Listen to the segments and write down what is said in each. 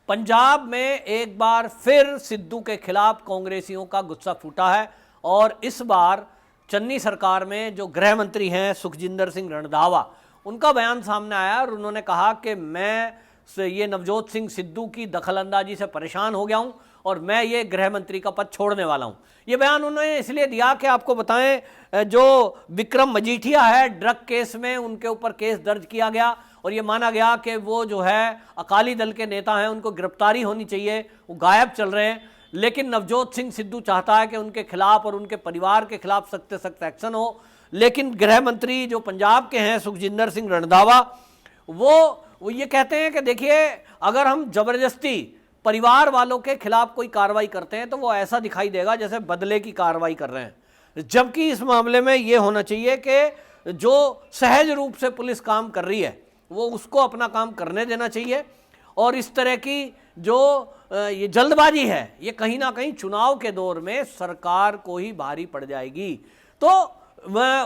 पंजाब में एक बार फिर सिद्धू के खिलाफ कांग्रेसियों का गुस्सा फूटा है और इस बार चन्नी सरकार में जो गृह मंत्री हैं सुखजिंदर सिंह रंधावा, उनका बयान सामने आया और उन्होंने कहा कि मैं ये नवजोत सिंह सिद्धू की दखलंदाजी से परेशान हो गया हूं और मैं ये गृह मंत्री का पद छोड़ने वाला हूं। ये बयान उन्होंने इसलिए दिया कि आपको बताएं, जो विक्रम मजीठिया है ड्रग केस में, उनके ऊपर केस दर्ज किया गया और ये माना गया कि वो जो है अकाली दल के नेता हैं, उनको गिरफ्तारी होनी चाहिए, वो गायब चल रहे हैं। लेकिन नवजोत सिंह सिद्धू चाहता है कि उनके खिलाफ और उनके परिवार के खिलाफ सख्त से सख्त एक्शन हो। लेकिन गृह मंत्री जो पंजाब के हैं सुखजिंदर सिंह रंधावा, वो ये कहते हैं कि देखिए, अगर हम जबरदस्ती परिवार वालों के खिलाफ कोई कार्रवाई करते हैं तो वो ऐसा दिखाई देगा जैसे बदले की कार्रवाई कर रहे हैं, जबकि इस मामले में ये होना चाहिए कि जो सहज रूप से पुलिस काम कर रही है वो उसको अपना काम करने देना चाहिए। और इस तरह की जो ये जल्दबाजी है ये कहीं ना कहीं चुनाव के दौर में सरकार को ही भारी पड़ जाएगी। तो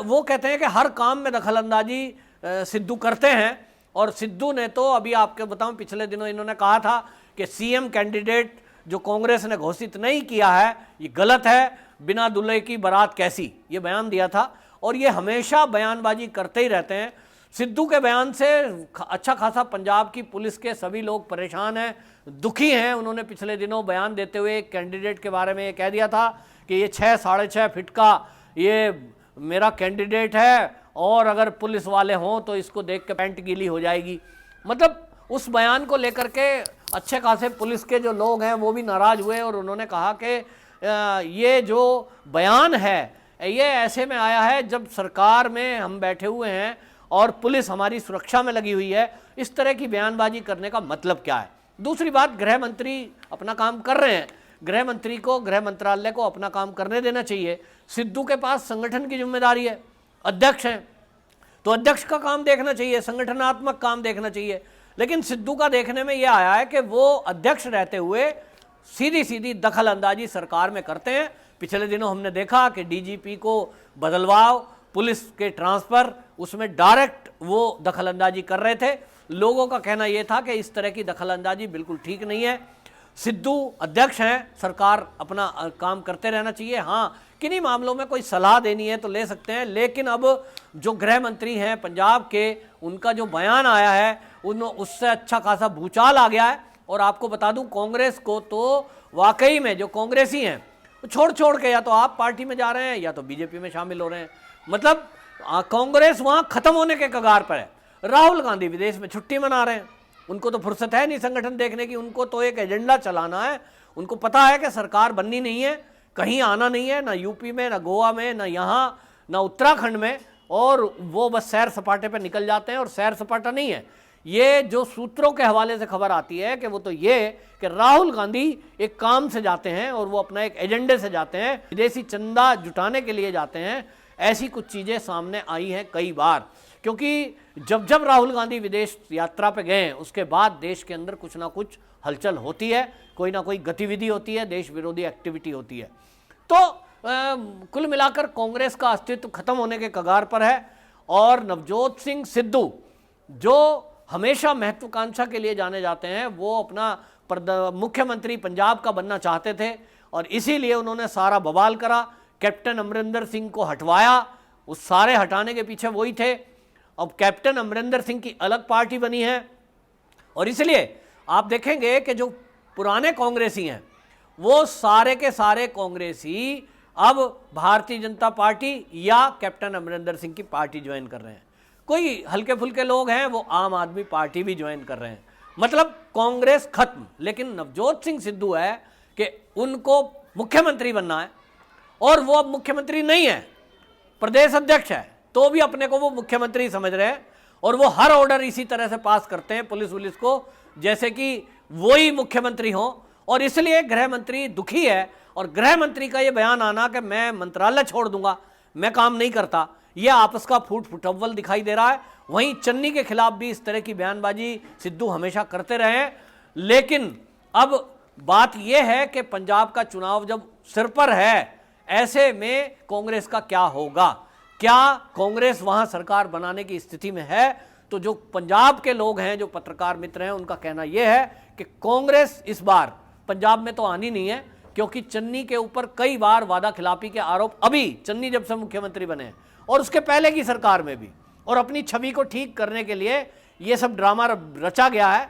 वो कहते हैं कि हर काम में दखलंदाजी सिद्धू करते हैं। और सिद्धू ने तो अभी आपको बताऊं, पिछले दिनों इन्होंने कहा था कि सीएम कैंडिडेट जो कांग्रेस ने घोषित नहीं किया है ये गलत है, बिना दूल्हे की बारात कैसी, ये बयान दिया था। और ये हमेशा बयानबाजी करते ही रहते हैं। सिद्धू के बयान से अच्छा खासा पंजाब की पुलिस के सभी लोग परेशान हैं, दुखी हैं। उन्होंने पिछले दिनों बयान देते हुए एक कैंडिडेट के बारे में ये कह दिया था कि ये 6 साढ़े 6 फीट का ये मेरा कैंडिडेट है और अगर पुलिस वाले हों तो इसको देख के पैंट गीली हो जाएगी। मतलब उस बयान को लेकर के अच्छे खासे पुलिस के जो लोग हैं वो भी नाराज हुए और उन्होंने कहा कि ये जो बयान है ये ऐसे में आया है जब सरकार में हम बैठे हुए हैं और पुलिस हमारी सुरक्षा में लगी हुई है। इस तरह की बयानबाजी करने का मतलब क्या है। दूसरी बात, गृह मंत्री अपना काम कर रहे हैं, गृह मंत्री को, गृह मंत्रालय को अपना काम करने देना चाहिए। सिद्धू के पास संगठन की जिम्मेदारी है, अध्यक्ष हैं तो अध्यक्ष का काम देखना चाहिए, संगठनात्मक काम देखना चाहिए। लेकिन सिद्धू का देखने में यह आया है कि वो अध्यक्ष रहते हुए सीधी सीधी दखल अंदाजी सरकार में करते हैं। पिछले दिनों हमने देखा कि डीजीपी को बदलवाओ, पुलिस के ट्रांसफर, उसमें डायरेक्ट वो दखल अंदाजी कर रहे थे। लोगों का कहना यह था कि इस तरह की दखल अंदाजी बिल्कुल ठीक नहीं है। सिद्धू अध्यक्ष हैं, सरकार अपना काम करते रहना चाहिए। हाँ, किन्हीं मामलों में कोई सलाह देनी है तो ले सकते हैं, लेकिन अब जो गृह मंत्री हैं पंजाब के, उनका जो बयान आया है उससे अच्छा खासा भूचाल आ गया है। और आपको बता दूं, कांग्रेस को तो वाकई में जो कांग्रेसी हैं छोड़ के या तो आप पार्टी में जा रहे हैं या तो बीजेपी में शामिल हो रहे हैं। मतलब कांग्रेस वहां खत्म होने के कगार पर है। राहुल गांधी विदेश में छुट्टी मना रहे हैं, उनको तो फुर्सत है नहीं संगठन देखने की, उनको तो एक एजेंडा चलाना है। उनको पता है कि सरकार बननी नहीं है, कहीं आना नहीं है, ना यूपी में, ना गोवा में, ना यहाँ, ना उत्तराखंड में, और वो बस सैर सपाटे पे निकल जाते हैं। और सैर सपाटा नहीं है, ये जो सूत्रों के हवाले से खबर आती है कि वो तो ये कि राहुल गांधी एक काम से जाते हैं और वो अपना एक एजेंडे से जाते हैं, विदेशी चंदा जुटाने के लिए जाते हैं। ऐसी कुछ चीज़ें सामने आई हैं कई बार, क्योंकि जब जब राहुल गांधी विदेश यात्रा पे गए उसके बाद देश के अंदर कुछ ना कुछ हलचल होती है, कोई ना कोई गतिविधि होती है, देश विरोधी एक्टिविटी होती है। तो कुल मिलाकर कांग्रेस का अस्तित्व खत्म होने के कगार पर है। और नवजोत सिंह सिद्धू जो हमेशा महत्वाकांक्षा के लिए जाने जाते हैं, वो अपना मुख्यमंत्री पंजाब का बनना चाहते थे और इसीलिए उन्होंने सारा बवाल करा, कैप्टन अमरिंदर सिंह को हटवाया। उस सारे हटाने के पीछे वही थे। अब कैप्टन अमरिंदर सिंह की अलग पार्टी बनी है और इसलिए आप देखेंगे कि जो पुराने कांग्रेसी हैं वो सारे के सारे कांग्रेसी अब भारतीय जनता पार्टी या कैप्टन अमरिंदर सिंह की पार्टी ज्वाइन कर रहे हैं। कोई हल्के फुल्के लोग हैं वो आम आदमी पार्टी भी ज्वाइन कर रहे हैं। मतलब कांग्रेस खत्म। लेकिन नवजोत सिंह सिद्धू है कि उनको मुख्यमंत्री बनना है और वो अब मुख्यमंत्री नहीं है, प्रदेश अध्यक्ष है, तो भी अपने को वो मुख्यमंत्री समझ रहे हैं और वो हर ऑर्डर इसी तरह से पास करते हैं पुलिस को, जैसे कि वो ही मुख्यमंत्री हो। और इसलिए गृह मंत्री दुखी है। और गृह मंत्री का ये बयान आना कि मैं मंत्रालय छोड़ दूंगा, मैं काम नहीं करता, ये आपस का फुटअव्वल दिखाई दे रहा है। वहीं चन्नी के खिलाफ भी इस तरह की बयानबाजी सिद्धू हमेशा करते रहे हैं। लेकिन अब बात यह है कि पंजाब का चुनाव जब सिर पर है, ऐसे में कांग्रेस का क्या होगा? क्या कांग्रेस वहां सरकार बनाने की स्थिति में है? तो जो पंजाब के लोग हैं, जो पत्रकार मित्र हैं, उनका कहना यह है कि कांग्रेस इस बार पंजाब में तो आनी नहीं है, क्योंकि चन्नी के ऊपर कई बार वादा खिलाफी के आरोप अभी चन्नी जब से मुख्यमंत्री बने हैं और उसके पहले की सरकार में भी, और अपनी छवि को ठीक करने के लिए ये सब ड्रामा रचा गया है।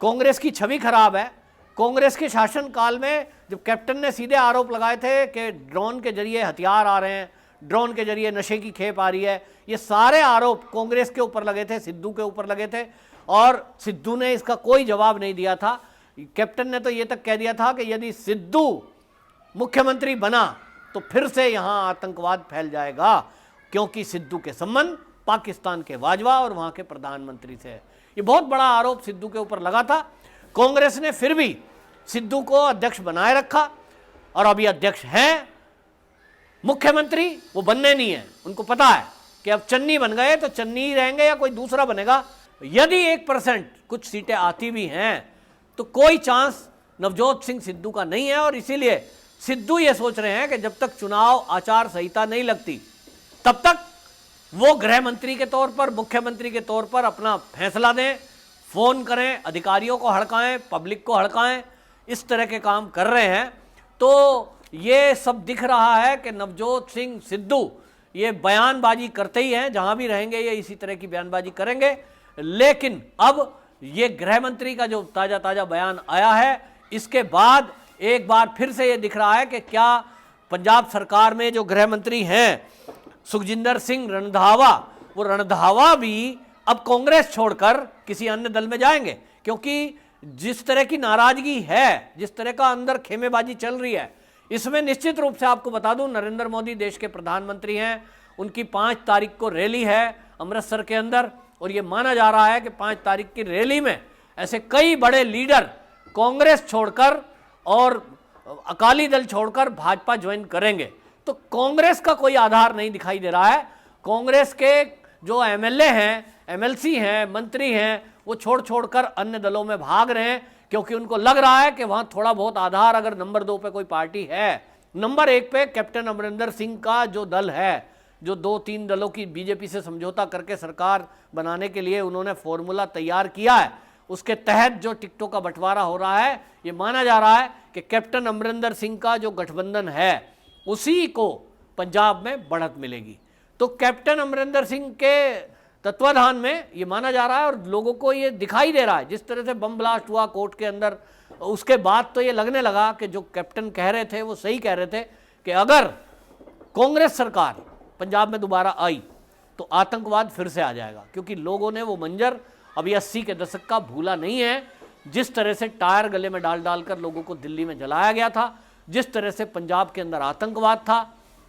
कांग्रेस की छवि खराब है। कांग्रेस के शासनकाल में जब कैप्टन ने सीधे आरोप लगाए थे कि ड्रोन के जरिए हथियार आ रहे हैं, ड्रोन के जरिए नशे की खेप आ रही है, ये सारे आरोप कांग्रेस के ऊपर लगे थे, सिद्धू के ऊपर लगे थे, और सिद्धू ने इसका कोई जवाब नहीं दिया था। कैप्टन ने तो ये तक कह दिया था कि यदि सिद्धू मुख्यमंत्री बना तो फिर से यहां आतंकवाद फैल जाएगा, क्योंकि सिद्धू के संबंध पाकिस्तान के बाजवा और वहां के प्रधानमंत्री से है। ये बहुत बड़ा आरोप सिद्धू के ऊपर लगा था। कांग्रेस ने फिर भी सिद्धू को अध्यक्ष बनाए रखा, और अभी अध्यक्ष हैं। मुख्यमंत्री वो बनने नहीं है, उनको पता है कि अब चन्नी बन गए तो चन्नी ही रहेंगे या कोई दूसरा बनेगा। यदि 1% कुछ सीटें आती भी हैं तो कोई चांस नवजोत सिंह सिद्धू का नहीं है, और इसीलिए सिद्धू ये सोच रहे हैं कि जब तक चुनाव आचार संहिता नहीं लगती तब तक वो गृह मंत्री के तौर पर, मुख्यमंत्री के तौर पर अपना फैसला दें, फोन करें, अधिकारियों को हड़काएं, पब्लिक को हड़काएं, इस तरह के काम कर रहे हैं। तो ये सब दिख रहा है कि नवजोत सिंह सिद्धू ये बयानबाजी करते ही हैं, जहां भी रहेंगे ये इसी तरह की बयानबाजी करेंगे। लेकिन अब ये गृह मंत्री का जो ताजा बयान आया है, इसके बाद एक बार फिर से ये दिख रहा है कि क्या पंजाब सरकार में जो गृह मंत्री हैं सुखजिंदर सिंह रंधावा, वो रंधावा भी अब कांग्रेस छोड़कर किसी अन्य दल में जाएंगे, क्योंकि जिस तरह की नाराजगी है, जिस तरह का अंदर खेमेबाजी चल रही है, इसमें निश्चित रूप से आपको बता दूं, नरेंद्र मोदी देश के प्रधानमंत्री हैं, उनकी 5 तारीख को रैली है अमृतसर के अंदर, और ये माना जा रहा है कि 5 तारीख की रैली में ऐसे कई बड़े लीडर कांग्रेस छोड़कर और अकाली दल छोड़कर भाजपा ज्वाइन करेंगे। तो कांग्रेस का कोई आधार नहीं दिखाई दे रहा है। कांग्रेस के जो एमएलए हैं, एमएलसी हैं, मंत्री हैं, वो छोड़कर अन्य दलों में भाग रहे हैं, क्योंकि उनको लग रहा है कि वहां थोड़ा बहुत आधार अगर नंबर 2 पे कोई पार्टी है, नंबर 1 पे कैप्टन अमरिंदर सिंह का जो दल है, जो 2-3 दलों की बीजेपी से समझौता करके सरकार बनाने के लिए उन्होंने फॉर्मूला तैयार किया है, उसके तहत जो टिकटों का बंटवारा हो रहा है, ये माना जा रहा है कि कैप्टन अमरिंदर सिंह का जो गठबंधन है उसी को पंजाब में बढ़त मिलेगी। तो कैप्टन अमरिंदर सिंह के तत्वाधान में ये माना जा रहा है, और लोगों को ये दिखाई दे रहा है, जिस तरह से बम ब्लास्ट हुआ कोर्ट के अंदर, उसके बाद तो ये लगने लगा कि जो कैप्टन कह रहे थे वो सही कह रहे थे कि अगर कांग्रेस सरकार पंजाब में दोबारा आई तो आतंकवाद फिर से आ जाएगा, क्योंकि लोगों ने वो मंजर अभी 80 के दशक का भूला नहीं है, जिस तरह से टायर गले में डाल कर लोगों को दिल्ली में जलाया गया था, जिस तरह से पंजाब के अंदर आतंकवाद था,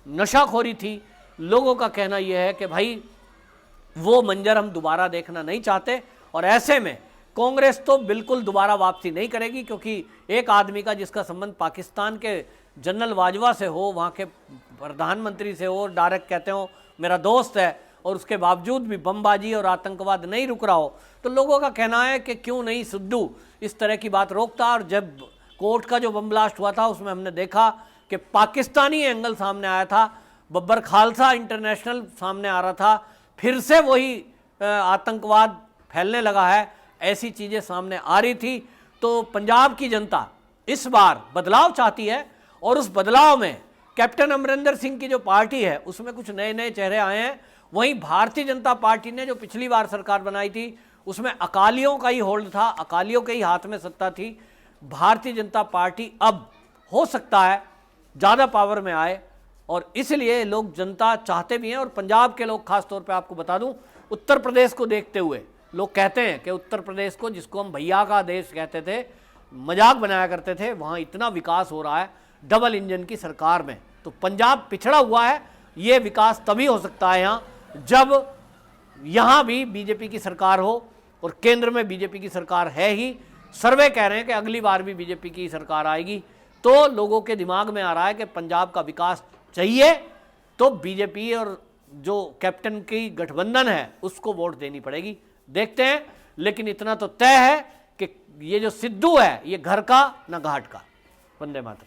नशाखोरी थी। लोगों का कहना यह है कि भाई वो मंजर हम दोबारा देखना नहीं चाहते, और ऐसे में कांग्रेस तो बिल्कुल दोबारा वापसी नहीं करेगी, क्योंकि एक आदमी का जिसका संबंध पाकिस्तान के जनरल बाजवा से हो, वहाँ के प्रधानमंत्री से हो, डायरेक्ट कहते हो मेरा दोस्त है, और उसके बावजूद भी बमबाजी और आतंकवाद नहीं रुक रहा हो, तो लोगों का कहना है कि क्यों नहीं सिद्धू इस तरह की बात रोकता। और जब कोर्ट का जो बम ब्लास्ट हुआ था उसमें हमने देखा कि पाकिस्तानी एंगल सामने आया था, बब्बर खालसा इंटरनेशनल सामने आ रहा था, फिर से वही आतंकवाद फैलने लगा है, ऐसी चीज़ें सामने आ रही थी। तो पंजाब की जनता इस बार बदलाव चाहती है, और उस बदलाव में कैप्टन अमरिंदर सिंह की जो पार्टी है उसमें कुछ नए नए चेहरे आए हैं। वहीं भारतीय जनता पार्टी ने जो पिछली बार सरकार बनाई थी उसमें अकालियों का ही होल्ड था, अकालियों के ही हाथ में सत्ता थी। भारतीय जनता पार्टी अब हो सकता है ज़्यादा पावर में आए, और इसलिए लोग, जनता चाहते भी हैं। और पंजाब के लोग खास तौर पे आपको बता दूं, उत्तर प्रदेश को देखते हुए लोग कहते हैं कि उत्तर प्रदेश को, जिसको हम भैया का देश कहते थे, मजाक बनाया करते थे, वहाँ इतना विकास हो रहा है डबल इंजन की सरकार में। तो पंजाब पिछड़ा हुआ है, ये विकास तभी हो सकता है यहाँ जब यहाँ भी बीजेपी की सरकार हो, और केंद्र में बीजेपी की सरकार है ही। सर्वे कह रहे हैं कि अगली बार भी बीजेपी की सरकार आएगी। तो लोगों के दिमाग में आ रहा है कि पंजाब का विकास चाहिए तो बीजेपी और जो कैप्टन की गठबंधन है उसको वोट देनी पड़ेगी। देखते हैं, लेकिन इतना तो तय है कि ये जो सिद्धू है ये घर का ना घाट का। वंदे मातरम।